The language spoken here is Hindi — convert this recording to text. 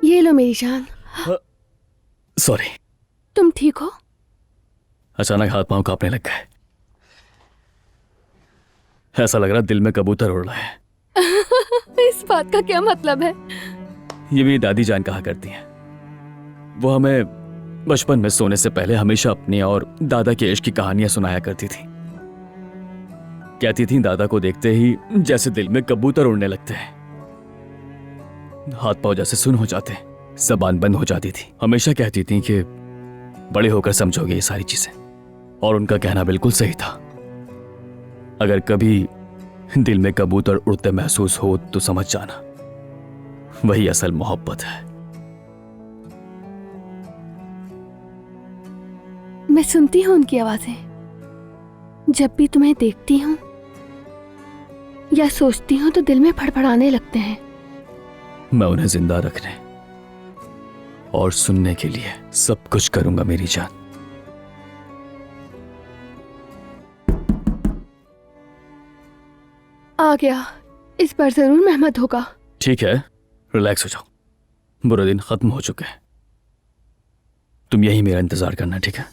ये लो मेरी जान। सॉरी। तुम ठीक हो? अचानक हाथ पांव कांपने लग गए। ऐसा लग रहा दिल में कबूतर उड़ रहा है। इस बात का क्या मतलब है? ये भी दादी जान कहा करती हैं। वो हमें बचपन में सोने से पहले हमेशा अपनी और दादा के इश्क की कहानियां सुनाया करती थी। कहती थी दादा को देखते ही जैसे दिल में कबूतर उड़ने लगते हैं, हाथ पांव जैसे सुन हो जाते, जबान बंद हो जाती थी। हमेशा कहती थी कि बड़े होकर समझोगे ये सारी चीजें, और उनका कहना बिल्कुल सही था। अगर कभी दिल में कबूतर उड़ते महसूस हो तो समझ जाना, वही असल मोहब्बत है। मैं सुनती हूँ उनकी आवाजें। जब भी तुम्हें देखती हूँ या सोचती हूँ तो दिल में फड़फड़ाने लगते हैं। मैं उन्हें जिंदा रखने और सुनने के लिए सब कुछ करूंगा मेरी जान। आ गया, इस बार जरूर मेहमत होगा। ठीक है, रिलैक्स हो जाओ। बुरे दिन खत्म हो चुके हैं। तुम यही मेरा इंतजार करना, ठीक है?